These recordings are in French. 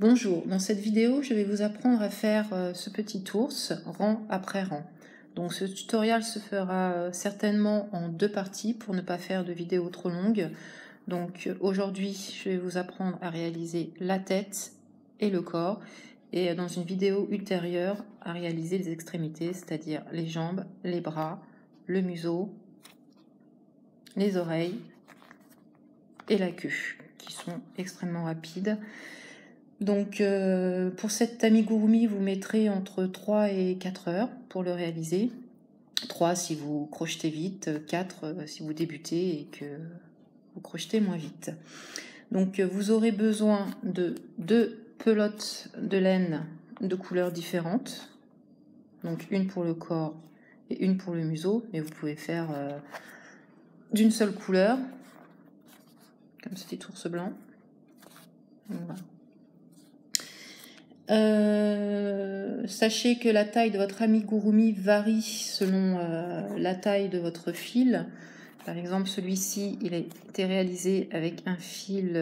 Bonjour, dans cette vidéo, je vais vous apprendre à faire ce petit ours rang après rang. Donc ce tutoriel se fera certainement en deux parties pour ne pas faire de vidéo trop longue. Donc aujourd'hui, je vais vous apprendre à réaliser la tête et le corps et dans une vidéo ultérieure à réaliser les extrémités, c'est-à-dire les jambes, les bras, le museau, les oreilles et la queue qui sont extrêmement rapides. Donc pour cet amigurumi, vous mettrez entre 3 et 4 heures pour le réaliser. 3 si vous crochetez vite, 4 si vous débutez et que vous crochetez moins vite. Donc vous aurez besoin de 2 pelotes de laine de couleurs différentes. Donc une pour le corps et une pour le museau, mais vous pouvez faire d'une seule couleur, comme ce petit ours blanc. Voilà. Sachez que la taille de votre amigurumi varie selon la taille de votre fil. Par exemple, celui-ci, il a été réalisé avec un fil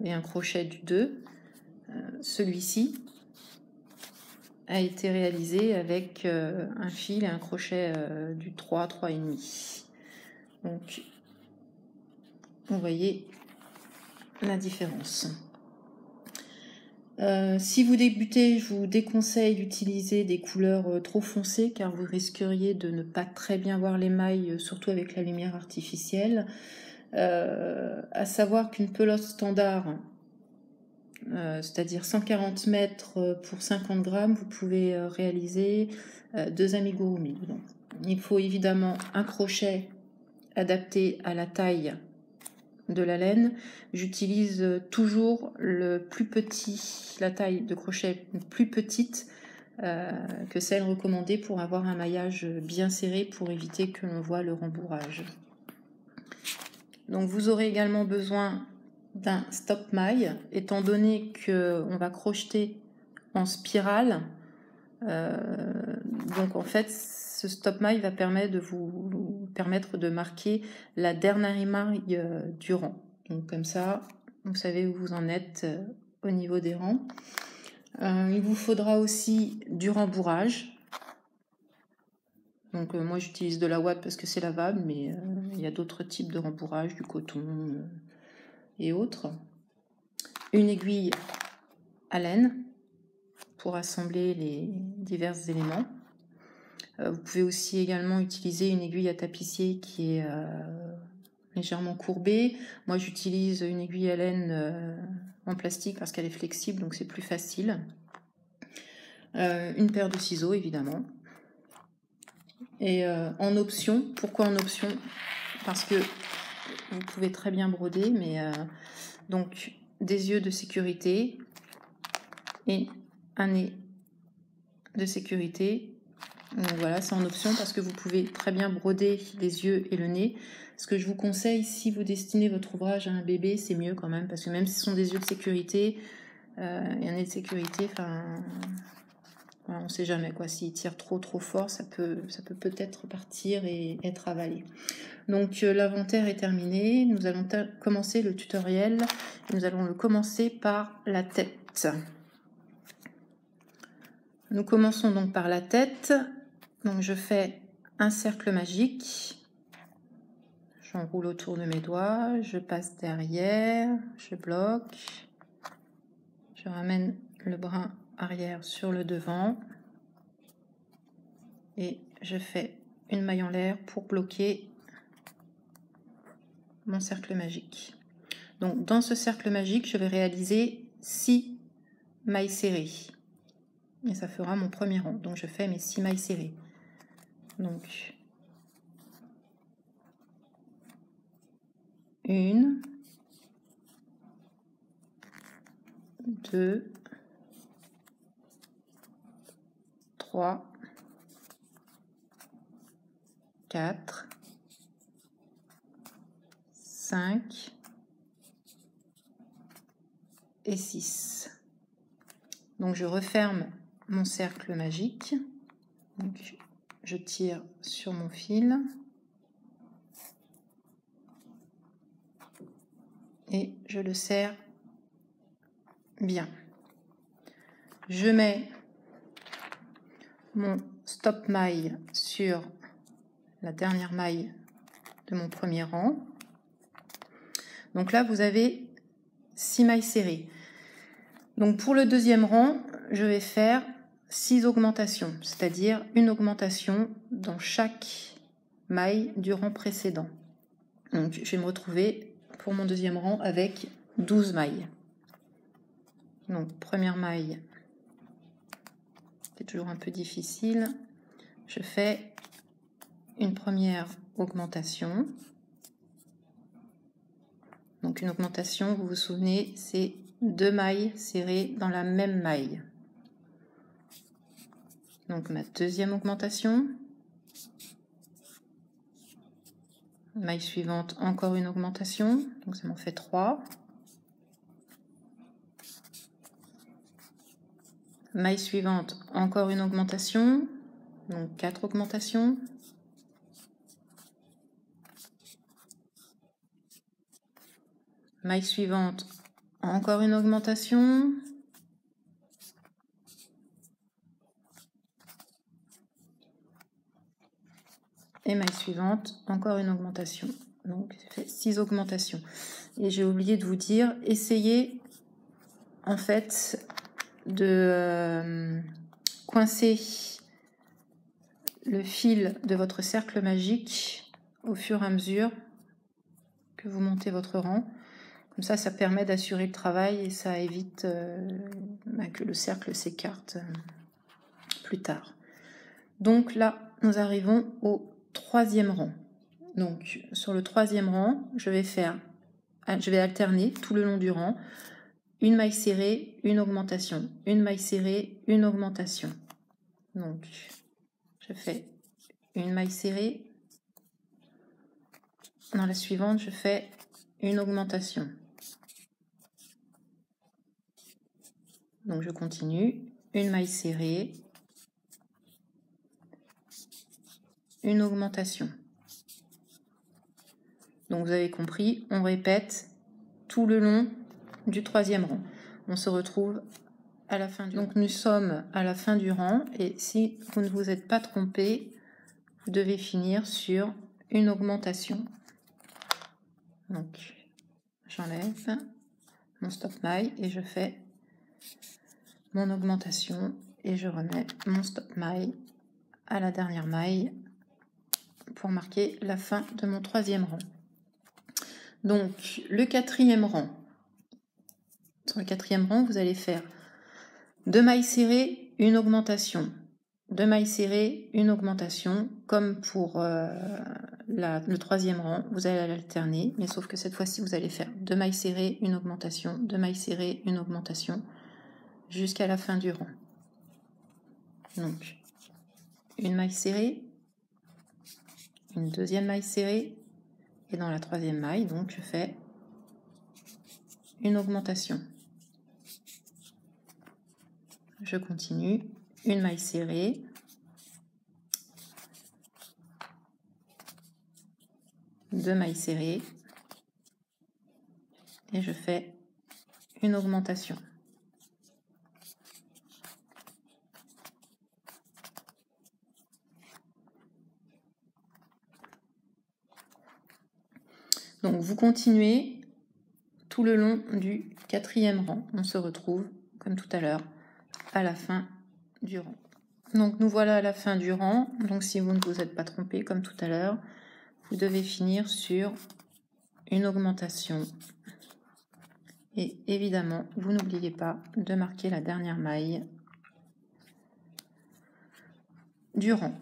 et un crochet du 2. Celui-ci a été réalisé avec un fil et un crochet du 3, 3,5. Donc, vous voyez la différence. Si vous débutez, je vous déconseille d'utiliser des couleurs trop foncées car vous risqueriez de ne pas très bien voir les mailles, surtout avec la lumière artificielle. À savoir qu'une pelote standard, c'est-à-dire 140 mètres pour 50 grammes, vous pouvez réaliser 2 amigurumi. Donc, il faut évidemment un crochet adapté à la taille de la laine. J'utilise toujours le plus petit, la taille de crochet plus petite que celle recommandée pour avoir un maillage bien serré pour éviter que l'on voit le rembourrage. Donc vous aurez également besoin d'un stop maille, étant donné qu'on va crocheter en spirale. Donc en fait, ce stop maille va permettre de marquer la dernière maille du rang. Donc comme ça, vous savez où vous en êtes au niveau des rangs. Il vous faudra aussi du rembourrage. Donc moi j'utilise de la ouate parce que c'est lavable, mais il y a d'autres types de rembourrage, du coton et autres. Une aiguille à laine pour assembler les divers éléments. Vous pouvez aussi également utiliser une aiguille à tapissier qui est légèrement courbée. Moi j'utilise une aiguille à laine en plastique parce qu'elle est flexible, donc c'est plus facile. Une paire de ciseaux évidemment. Et en option, pourquoi en option? Parce que vous pouvez très bien broder, mais donc des yeux de sécurité et un nez de sécurité. Donc voilà, c'est en option parce que vous pouvez très bien broder les yeux et le nez. Ce que je vous conseille, si vous destinez votre ouvrage à un bébé, c'est mieux quand même, parce que même si ce sont des yeux de sécurité et un nez de sécurité, voilà, on ne sait jamais quoi. S'il tire trop fort, ça peut peut-être partir et être avalé. Donc l'inventaire est terminé. Nous allons commencer le tutoriel. Nous allons le commencer par la tête. Nous commençons donc par la tête. Donc je fais un cercle magique. J'enroule autour de mes doigts. Je passe derrière. Je bloque. Je ramène le bras arrière sur le devant. Et je fais une maille en l'air pour bloquer mon cercle magique. Donc dans ce cercle magique, je vais réaliser 6 mailles serrées. Et ça fera mon premier rang. Donc je fais mes 6 mailles serrées. Donc 1, 2, 3, 4, 5 et 6. Donc je referme mon cercle magique. Donc je tire sur mon fil et je le serre bien. je mets mon stop maille sur la dernière maille de mon premier rang. Donc là, vous avez 6 mailles serrées. Donc pour le deuxième rang, je vais faire 6 augmentations, c'est-à-dire une augmentation dans chaque maille du rang précédent. Donc je vais me retrouver pour mon deuxième rang avec 12 mailles. Donc première maille, c'est toujours un peu difficile. Je fais une première augmentation. Donc une augmentation, vous vous souvenez, c'est 2 mailles serrées dans la même maille. Donc ma deuxième augmentation. Maille suivante, encore une augmentation, donc ça m'en fait 3. Maille suivante, encore une augmentation, donc 4 augmentations. Maille suivante, encore une augmentation. Et maille suivante, encore une augmentation. Donc ça fait 6 augmentations. Et j'ai oublié de vous dire, essayez en fait de coincer le fil de votre cercle magique au fur et à mesure que vous montez votre rang. Comme ça permet d'assurer le travail et ça évite que le cercle s'écarte plus tard. Donc là, nous arrivons au troisième rang. Donc sur le troisième rang, je vais alterner tout le long du rang une maille serrée, une augmentation, une maille serrée, une augmentation. Donc je fais une maille serrée. Dans la suivante, je fais une augmentation. Donc je continue, une maille serrée, une augmentation. Donc vous avez compris, on répète tout le long du troisième rang. On se retrouve à la fin du rang. Donc nous sommes à la fin du rang et si vous ne vous êtes pas trompé, vous devez finir sur une augmentation. Donc j'enlève mon stop maille et je fais mon augmentation et je remets mon stop maille à la dernière maille pour marquer la fin de mon troisième rang. Donc le quatrième rang, sur le quatrième rang, vous allez faire 2 mailles serrées, une augmentation, 2 mailles serrées, une augmentation, comme pour le troisième rang, vous allez alterner, mais sauf que cette fois-ci, vous allez faire 2 mailles serrées, une augmentation, 2 mailles serrées, une augmentation, jusqu'à la fin du rang. Donc, une maille serrée, une deuxième maille serrée, et dans la troisième maille, donc je fais une augmentation. Je continue, une maille serrée, deux mailles serrées, et je fais une augmentation. Donc vous continuez tout le long du quatrième rang. On se retrouve, comme tout à l'heure, à la fin du rang. Donc nous voilà à la fin du rang. Donc si vous ne vous êtes pas trompé, comme tout à l'heure, vous devez finir sur une augmentation. Et évidemment, vous n'oubliez pas de marquer la dernière maille du rang.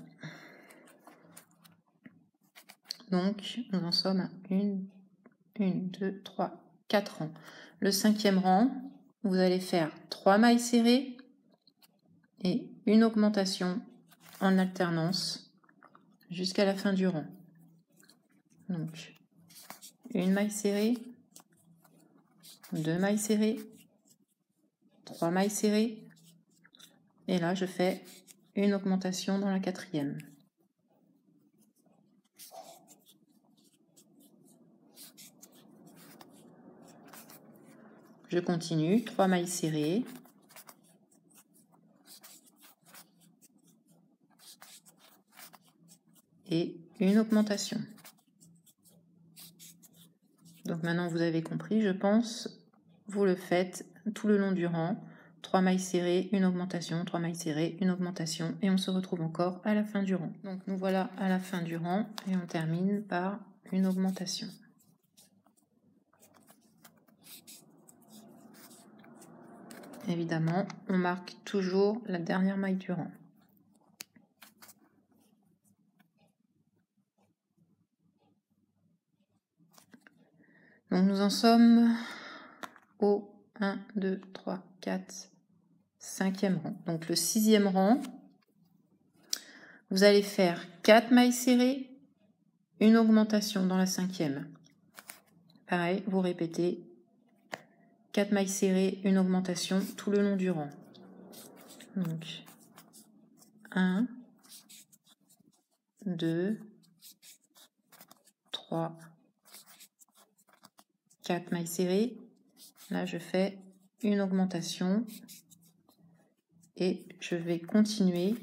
Donc nous en sommes à 1, 2, 3, 4 rangs. Le cinquième rang, vous allez faire 3 mailles serrées et une augmentation en alternance jusqu'à la fin du rang. Donc une maille serrée, 2 mailles serrées, 3 mailles serrées, et là je fais une augmentation dans la quatrième. Je continue, 3 mailles serrées, et une augmentation. Donc maintenant vous avez compris, je pense, vous le faites tout le long du rang. 3 mailles serrées, une augmentation, 3 mailles serrées, une augmentation, et on se retrouve encore à la fin du rang. Donc nous voilà à la fin du rang et on termine par une augmentation. Évidemment, on marque toujours la dernière maille du rang. Donc nous en sommes au 1, 2, 3, 4, 5e rang. Donc le 6e rang, vous allez faire 4 mailles serrées, une augmentation dans la 5e. Pareil, vous répétez 4 mailles serrées, une augmentation tout le long du rang. Donc 1, 2, 3, 4 mailles serrées. Là, je fais une augmentation et je vais continuer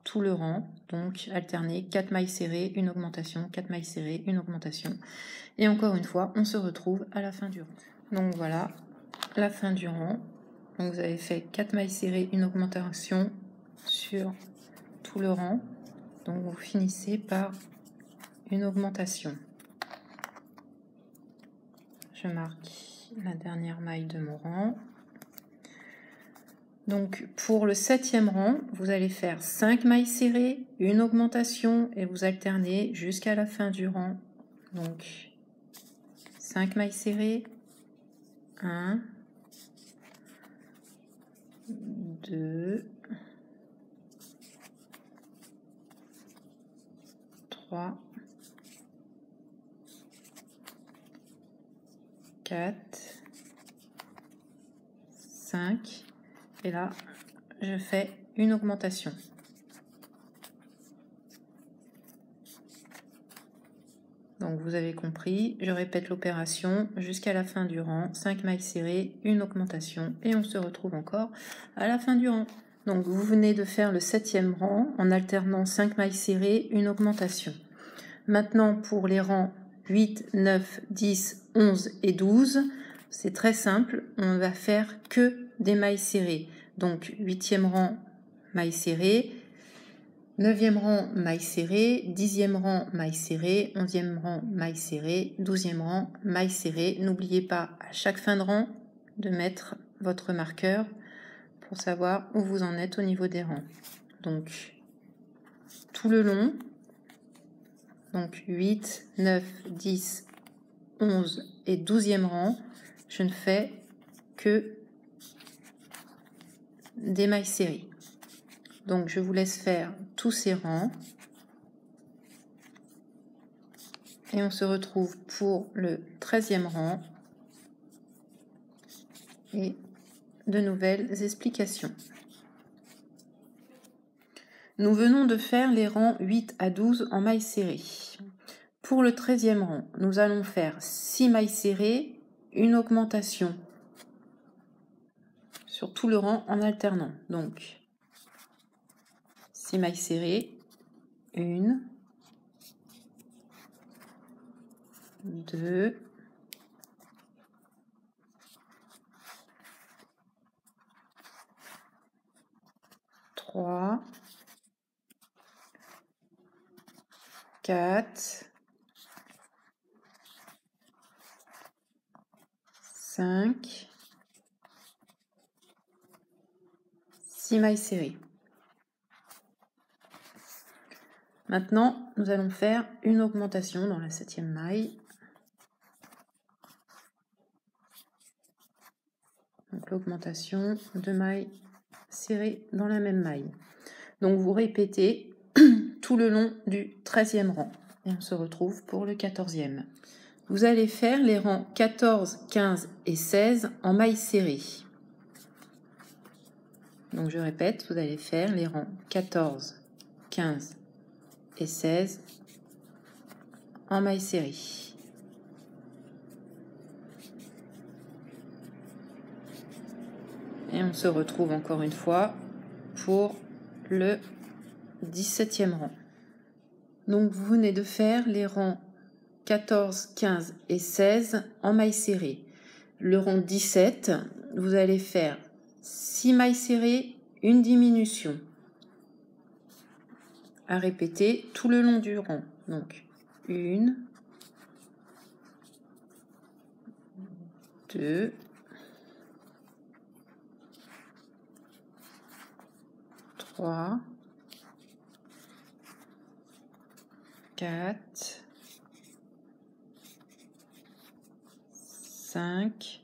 tout le rang, donc alterner 4 mailles serrées, une augmentation, 4 mailles serrées, une augmentation. Et encore une fois, on se retrouve à la fin du rang. Donc voilà, la fin du rang. Donc vous avez fait 4 mailles serrées, une augmentation sur tout le rang. Donc vous finissez par une augmentation. Je marque la dernière maille de mon rang. Donc pour le 7e rang, vous allez faire 5 mailles serrées, une augmentation et vous alternez jusqu'à la fin du rang. Donc 5 mailles serrées, 1, 2, 3, 4, 5, et là je fais une augmentation. Donc vous avez compris, je répète l'opération jusqu'à la fin du rang, 5 mailles serrées, une augmentation, et on se retrouve encore à la fin du rang. Donc vous venez de faire le 7e rang en alternant 5 mailles serrées, une augmentation. Maintenant pour les rangs 8, 9, 10, 11 et 12, c'est très simple, on va faire que des mailles serrées. Donc 8e rang, mailles serrées, 9e rang, maille serrée, 10e rang, maille serrée, 11e rang, maille serrée, 12e rang, maille serrée. N'oubliez pas à chaque fin de rang de mettre votre marqueur pour savoir où vous en êtes au niveau des rangs. Donc tout le long, donc 8, 9, 10, 11 et 12e rang, je ne fais que des mailles serrées. Donc je vous laisse faire tous ces rangs et on se retrouve pour le 13e rang et de nouvelles explications. Nous venons de faire les rangs 8 à 12 en mailles serrées. Pour le 13e rang, nous allons faire 6 mailles serrées, une augmentation sur tout le rang en alternant. Donc 6 mailles serrées, 1, 2, 3, 4, 5, 6 mailles serrées. Maintenant, nous allons faire une augmentation dans la 7e maille. Donc l'augmentation de mailles serrées dans la même maille. Donc vous répétez tout le long du 13e rang. Et on se retrouve pour le 14e. Vous allez faire les rangs 14, 15 et 16 en mailles serrées. Donc je répète, vous allez faire les rangs 14, 15 et 16 en mailles serrées. Et on se retrouve encore une fois pour le 17e rang. Donc vous venez de faire les rangs 14, 15 et 16 en mailles serrées. Le rang 17, vous allez faire 6 mailles serrées, une diminution. À répéter tout le long du rang. Donc 1, 2, 3, 4, 5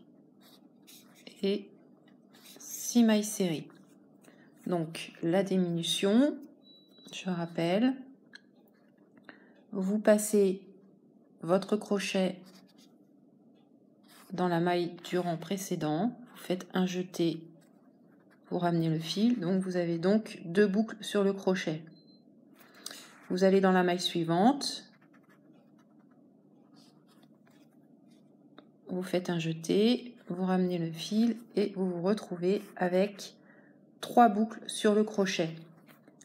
et 6 mailles serrées. Donc la diminution, je rappelle, vous passez votre crochet dans la maille du rang précédent, vous faites un jeté, vous ramenez le fil, donc vous avez donc 2 boucles sur le crochet. Vous allez dans la maille suivante, vous faites un jeté, vous ramenez le fil et vous vous retrouvez avec 3 boucles sur le crochet.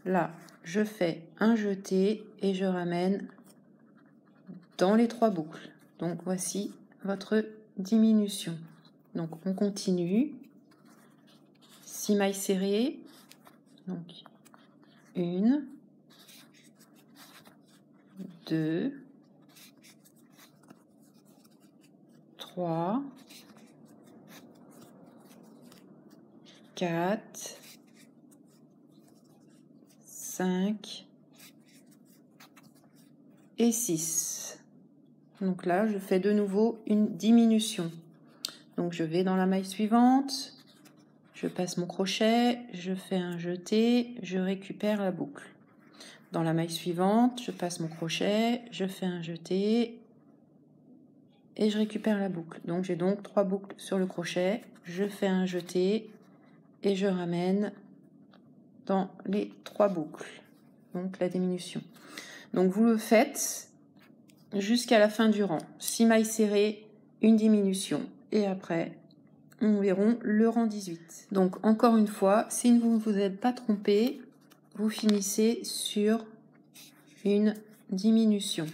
Là, je fais un jeté et je ramène dans les 3 boucles. Donc voici votre diminution. Donc on continue. 6 mailles serrées. Donc 1, 2, 3, 4, 5 et 6. Donc là, je fais de nouveau une diminution. Donc je vais dans la maille suivante, je passe mon crochet, je fais un jeté, je récupère la boucle. Dans la maille suivante, je passe mon crochet, je fais un jeté et je récupère la boucle. Donc j'ai donc 3 boucles sur le crochet, je fais un jeté et je ramène dans les 3 boucles. Donc la diminution. Donc vous le faites jusqu'à la fin du rang. 6 mailles serrées, une diminution. Et après, nous verrons le rang 18. Donc encore une fois, si vous ne vous êtes pas trompé, vous finissez sur une diminution.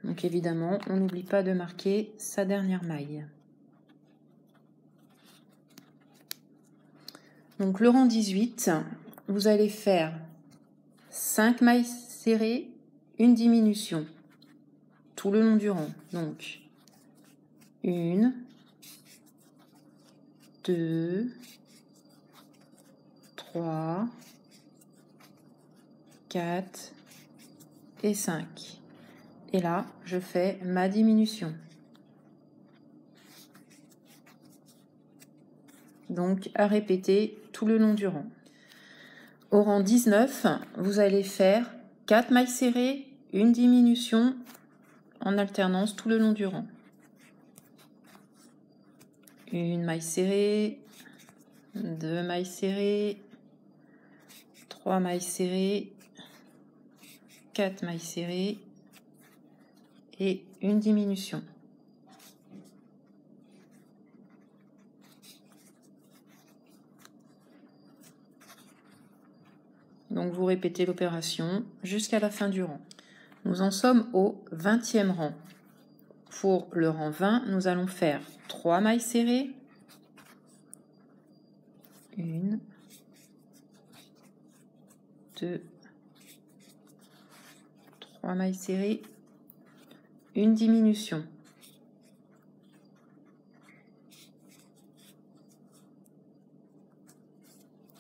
Donc évidemment, on n'oublie pas de marquer sa dernière maille. Donc le rang 18, vous allez faire 5 mailles serrées, une diminution tout le long du rang. Donc 1, 2, 3, 4 et 5. Et là, je fais ma diminution. Donc à répéter tout le long du rang. Au rang 19, vous allez faire 4 mailles serrées, une diminution en alternance tout le long du rang. Une maille serrée, 2 mailles serrées, 3 mailles serrées, 4 mailles serrées et une diminution. Donc vous répétez l'opération jusqu'à la fin du rang. Nous en sommes au 20e rang. Pour le rang 20, nous allons faire 3 mailles serrées, 1, 2, 3 mailles serrées, une diminution.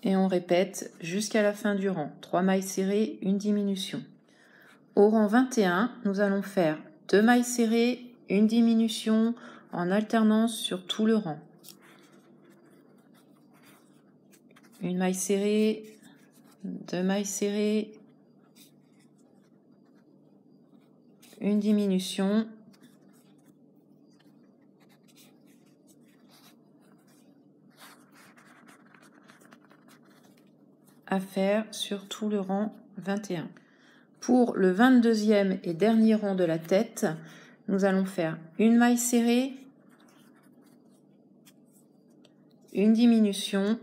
Et on répète jusqu'à la fin du rang. 3 mailles serrées, une diminution. Au rang 21, nous allons faire 2 mailles serrées, une diminution en alternance sur tout le rang. Une maille serrée, 2 mailles serrées, une diminution. À faire sur tout le rang 21. Pour le 22e et dernier rang de la tête, nous allons faire une maille serrée, une diminution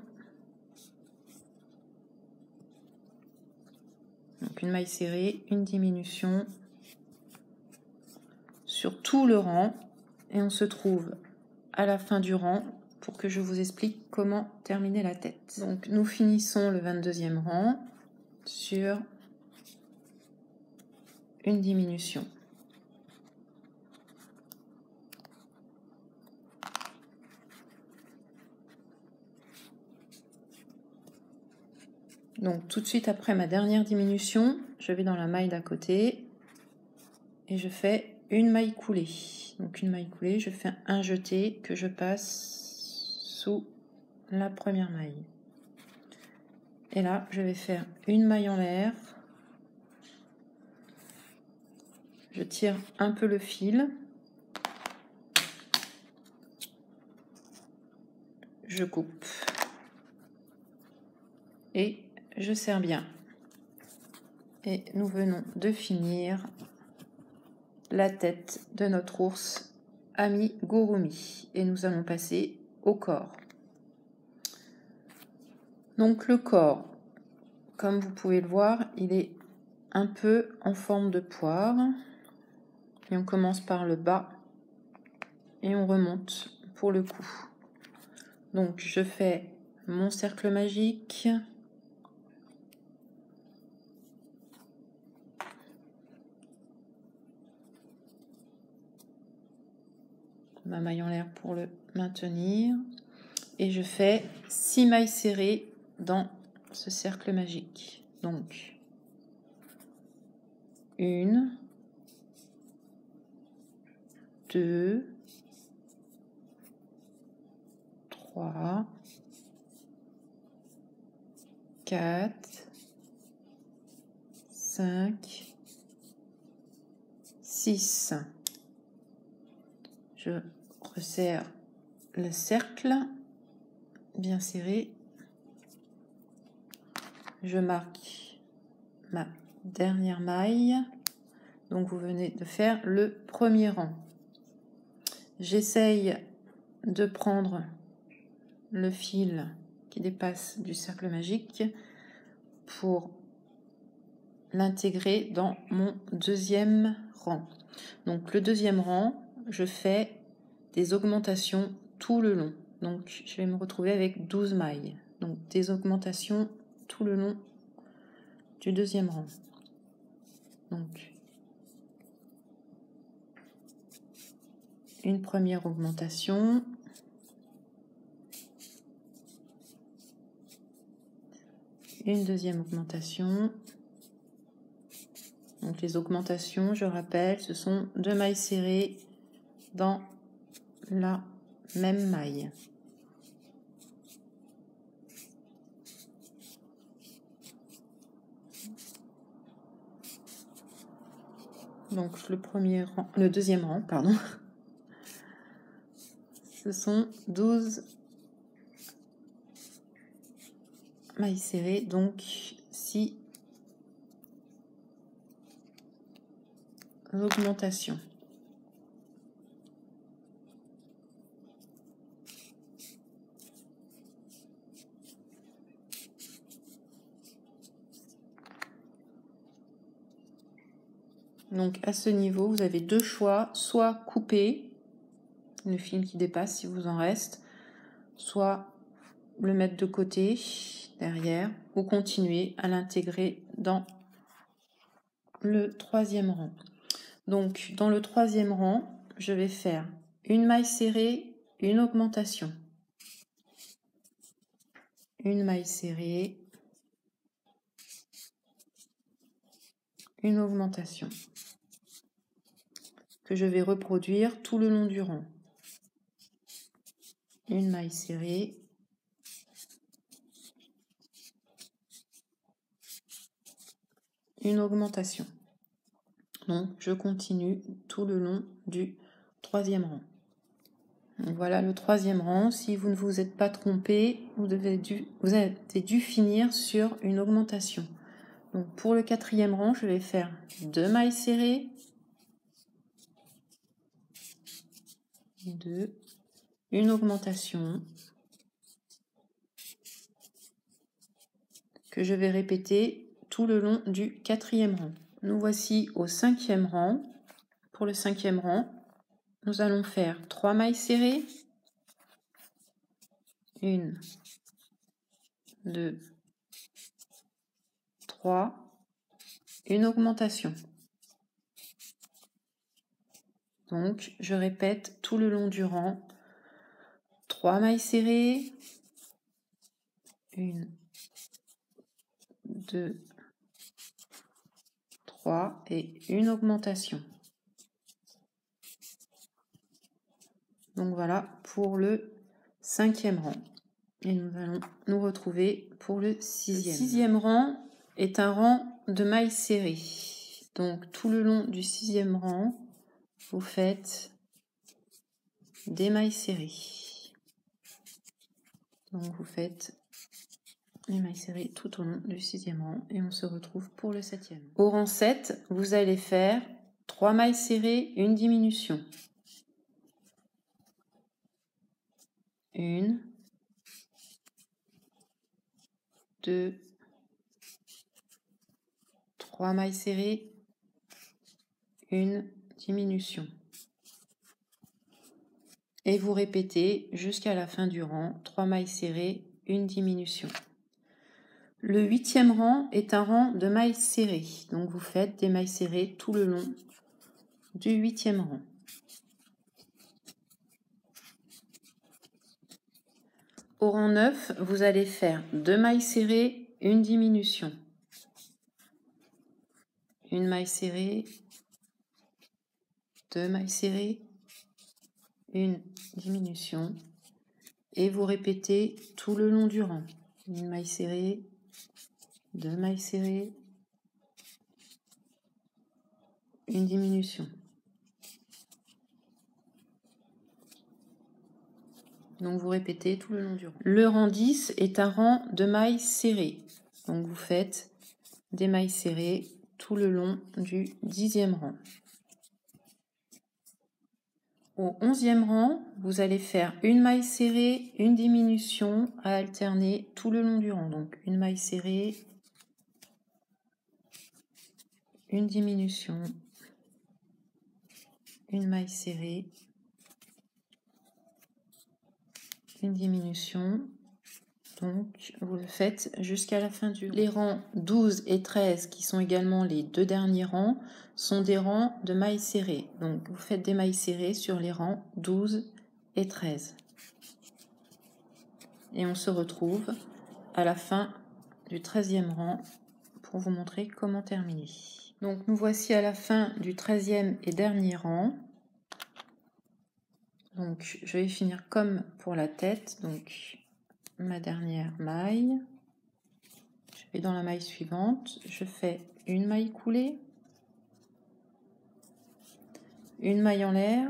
Donc une maille serrée, une diminution sur tout le rang et on se trouve à la fin du rang pour que je vous explique comment terminer la tête. Donc nous finissons le 22e rang sur une diminution. Donc tout de suite après ma dernière diminution, je vais dans la maille d'à côté et je fais une maille coulée. Donc une maille coulée, je fais un jeté que je passe sous la première maille. Et là, je vais faire une maille en l'air. Je tire un peu le fil. Je coupe. Et je serre bien. Et nous venons de finir la tête de notre ours amigurumi. Et nous allons passer au corps. Donc le corps, comme vous pouvez le voir, il est un peu en forme de poire. Et on commence par le bas et on remonte pour le cou. Donc je fais mon cercle magique. Ma maille en l'air pour le maintenir. Et je fais 6 mailles serrées dans ce cercle magique. Donc, 1, 2, 3, 4, 5, 6. Je resserre le cercle bien serré. Je marque ma dernière maille. Donc vous venez de faire le premier rang. J'essaye de prendre le fil qui dépasse du cercle magique pour l'intégrer dans mon deuxième rang. Donc le deuxième rang, je fais des augmentations tout le long. Donc je vais me retrouver avec 12 mailles. Donc des augmentations tout le long du deuxième rang. Donc une première augmentation. Une deuxième augmentation. Donc les augmentations, je rappelle, ce sont 2 mailles serrées dans la même maille. Donc le deuxième rang, pardon. Ce sont 12 mailles serrées, donc 6 augmentations. Donc à ce niveau, vous avez deux choix, soit couper le fil qui dépasse si vous en reste, soit le mettre de côté, derrière, ou continuer à l'intégrer dans le troisième rang. Donc dans le troisième rang, je vais faire une maille serrée, une augmentation. Une maille serrée, une augmentation que je vais reproduire tout le long du rang. Une maille serrée, une augmentation. Donc je continue tout le long du troisième rang. Donc voilà le troisième rang. Si vous ne vous êtes pas trompé, vous avez dû finir sur une augmentation. Donc pour le quatrième rang, je vais faire 2 mailles serrées, 2, une augmentation que je vais répéter tout le long du 4e rang. Nous voici au 5e rang. Pour le 5e rang, nous allons faire 3 mailles serrées, 1, 2, 3, une augmentation. Donc, je répète tout le long du rang, 3 mailles serrées, 1, 2, 3 et une augmentation. Donc voilà pour le 5e rang. Et nous allons nous retrouver pour le 6e. Le 6e rang est un rang de mailles serrées. Donc tout le long du 6e rang, vous faites des mailles serrées. Donc vous faites les mailles serrées tout au long du 6e rang et on se retrouve pour le 7e. Au rang 7, vous allez faire 3 mailles serrées, une diminution. 1, 2, 3 mailles serrées, une diminution. Et vous répétez jusqu'à la fin du rang, 3 mailles serrées, une diminution. Le 8e rang est un rang de mailles serrées. Donc vous faites des mailles serrées tout le long du 8e rang. Au rang 9, vous allez faire 2 mailles serrées, une diminution. Une maille serrée, 2 mailles serrées, une diminution. Et vous répétez tout le long du rang. Une maille serrée, 2 mailles serrées, une diminution. Donc vous répétez tout le long du rang. Le rang 10 est un rang de mailles serrées. Donc vous faites des mailles serrées tout le long du 10e rang. Au 11e rang, vous allez faire une maille serrée, une diminution à alterner tout le long du rang. Donc une maille serrée, une diminution, une maille serrée, une diminution. Donc vous le faites jusqu'à la fin du rang. Les rangs 12 et 13, qui sont également les deux derniers rangs, sont des rangs de mailles serrées. Donc vous faites des mailles serrées sur les rangs 12 et 13. Et on se retrouve à la fin du 13e rang pour vous montrer comment terminer. Donc nous voici à la fin du 13e et dernier rang. Donc je vais finir comme pour la tête. Donc ma dernière maille, je vais dans la maille suivante, je fais une maille coulée, une maille en l'air,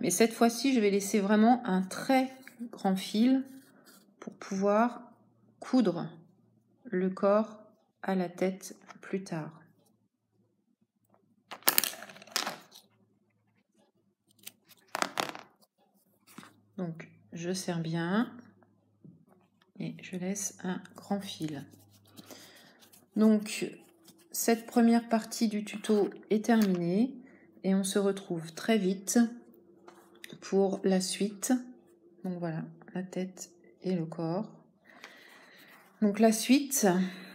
mais cette fois-ci je vais laisser vraiment un très grand fil pour pouvoir coudre le corps à la tête plus tard. Donc je serre bien et je laisse un grand fil. Donc cette première partie du tuto est terminée et on se retrouve très vite pour la suite. Donc voilà, la tête et le corps. Donc la suite,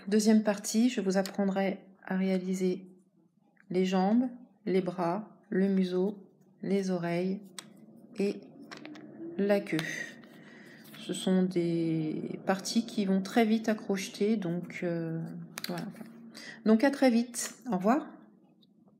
deuxième partie, je vous apprendrai à réaliser les jambes, les bras, le museau, les oreilles et la queue. Ce sont des parties qui vont très vite à crocheter, donc voilà. Donc à très vite, au revoir.